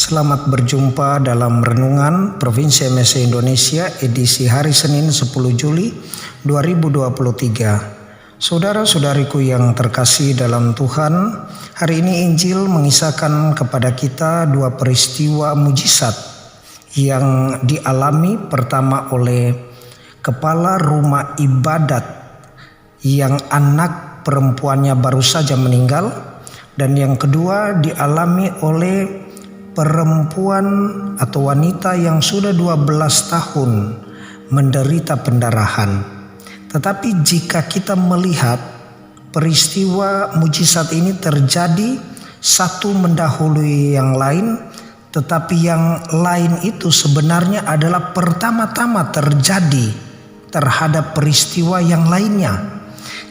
Selamat berjumpa dalam Renungan Provinsi MSC Indonesia edisi hari Senin 10 Juli 2023. Saudara-saudariku yang terkasih dalam Tuhan, hari ini Injil mengisahkan kepada kita dua peristiwa mujizat yang dialami pertama oleh kepala rumah ibadat yang anak perempuannya baru saja meninggal, dan yang kedua dialami oleh perempuan atau wanita yang sudah 12 tahun menderita pendarahan. Tetapi jika kita melihat peristiwa mujizat ini terjadi satu mendahului yang lain, tetapi yang lain itu sebenarnya adalah pertama-tama terjadi terhadap peristiwa yang lainnya.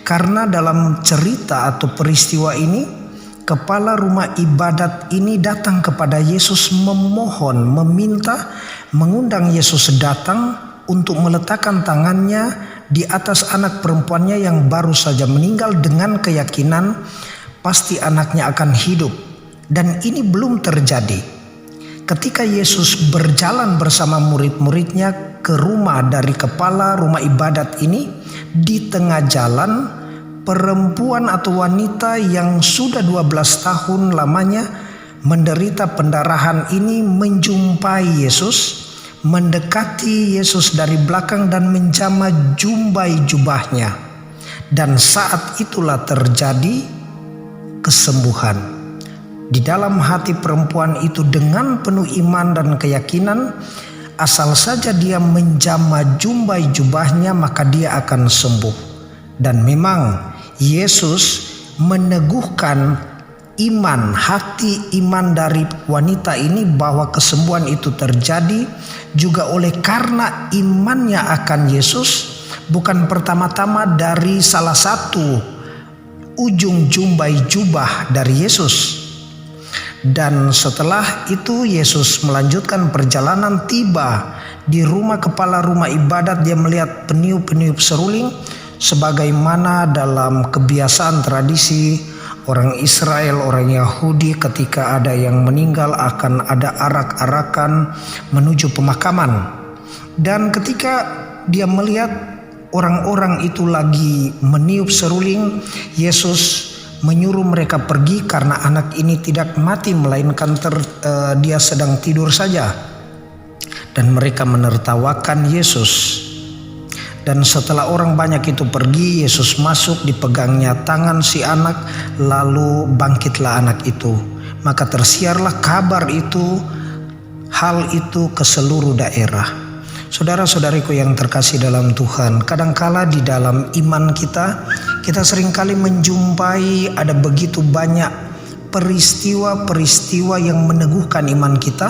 Karena dalam cerita atau peristiwa ini, kepala rumah ibadat ini datang kepada Yesus memohon, meminta, mengundang Yesus datang untuk meletakkan tangannya di atas anak perempuannya yang baru saja meninggal dengan keyakinan pasti anaknya akan hidup. Dan ini belum terjadi. Ketika Yesus berjalan bersama murid-muridnya ke rumah dari kepala rumah ibadat ini, di tengah jalan perempuan atau wanita yang sudah 12 tahun lamanya menderita pendarahan ini menjumpai Yesus, mendekati Yesus dari belakang dan menjamah jumbai jubahnya. Dan saat itulah terjadi kesembuhan. Di dalam hati perempuan itu dengan penuh iman dan keyakinan, asal saja dia menjamah jumbai jubahnya maka dia akan sembuh. Dan memang Yesus meneguhkan hati iman dari wanita ini bahwa kesembuhan itu terjadi juga oleh karena imannya akan Yesus, bukan pertama-tama dari salah satu ujung jumbai jubah dari Yesus. Dan setelah itu Yesus melanjutkan perjalanan, tiba di rumah kepala rumah ibadat. Dia melihat peniup-peniup seruling. Sebagaimana dalam kebiasaan tradisi orang Israel, orang Yahudi, ketika ada yang meninggal akan ada arak-arakan menuju pemakaman. Dan ketika dia melihat orang-orang itu lagi meniup seruling, Yesus menyuruh mereka pergi karena anak ini tidak mati melainkan dia sedang tidur saja. Dan mereka menertawakan Yesus. Dan setelah orang banyak itu pergi, Yesus masuk, dipegangnya tangan si anak, lalu bangkitlah anak itu. Maka tersiarlah hal itu ke seluruh daerah. Saudara-saudariku yang terkasih dalam Tuhan, kadangkala di dalam iman kita seringkali menjumpai ada begitu banyak peristiwa-peristiwa yang meneguhkan iman kita.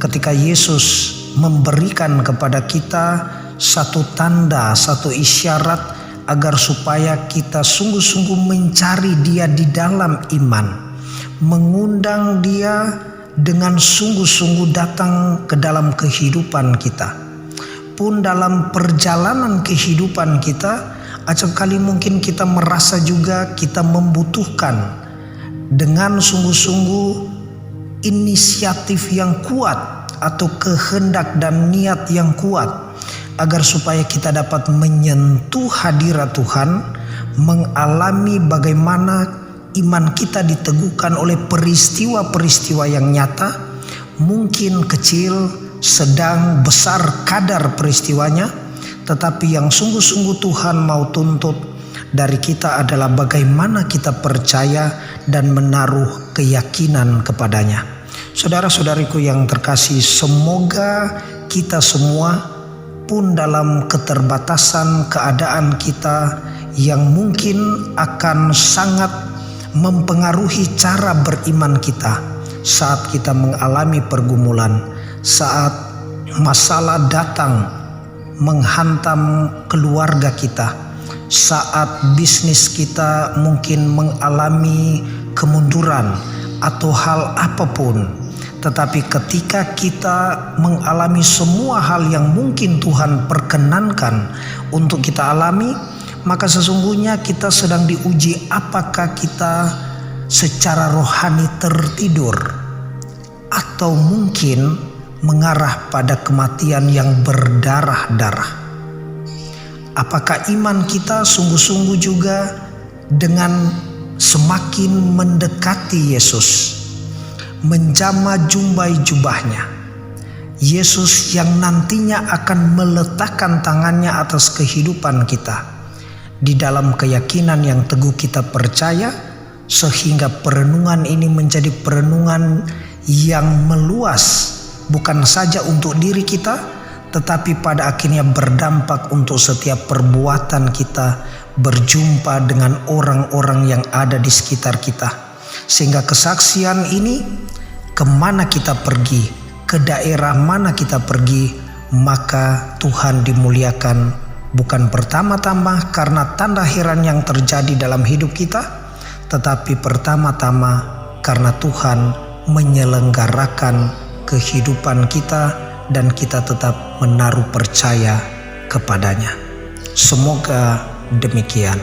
Ketika Yesus memberikan kepada kita satu tanda, satu isyarat agar supaya kita sungguh-sungguh mencari Dia di dalam iman, mengundang Dia dengan sungguh-sungguh datang ke dalam kehidupan kita. Pun dalam perjalanan kehidupan kita, acap kali mungkin kita merasa juga kita membutuhkan dengan sungguh-sungguh inisiatif yang kuat atau kehendak dan niat yang kuat agar supaya kita dapat menyentuh hadirat Tuhan, mengalami bagaimana iman kita diteguhkan oleh peristiwa-peristiwa yang nyata, mungkin kecil, sedang, besar kadar peristiwanya, tetapi yang sungguh-sungguh Tuhan mau tuntut dari kita adalah bagaimana kita percaya dan menaruh keyakinan kepadanya. Saudara-saudariku yang terkasih, semoga kita semua pun dalam keterbatasan keadaan kita yang mungkin akan sangat mempengaruhi cara beriman kita saat kita mengalami pergumulan, saat masalah datang menghantam keluarga kita, saat bisnis kita mungkin mengalami kemunduran atau hal apapun. Tetapi ketika kita mengalami semua hal yang mungkin Tuhan perkenankan untuk kita alami, maka sesungguhnya kita sedang diuji apakah kita secara rohani tertidur atau mungkin mengarah pada kematian yang berdarah-darah. Apakah iman kita sungguh-sungguh juga dengan semakin mendekati Yesus, menjama jumbai jubahnya, Yesus yang nantinya akan meletakkan tangannya atas kehidupan kita, di dalam keyakinan yang teguh kita percaya, sehingga perenungan ini menjadi perenungan yang meluas, bukan saja untuk diri kita, tetapi pada akhirnya berdampak untuk setiap perbuatan kita berjumpa dengan orang-orang yang ada di sekitar kita. Sehingga kesaksian ini, kemana kita pergi, ke daerah mana kita pergi, maka Tuhan dimuliakan bukan pertama-tama karena tanda heran yang terjadi dalam hidup kita, tetapi pertama-tama karena Tuhan menyelenggarakan kehidupan kita dan kita tetap menaruh percaya kepadanya. Semoga demikian.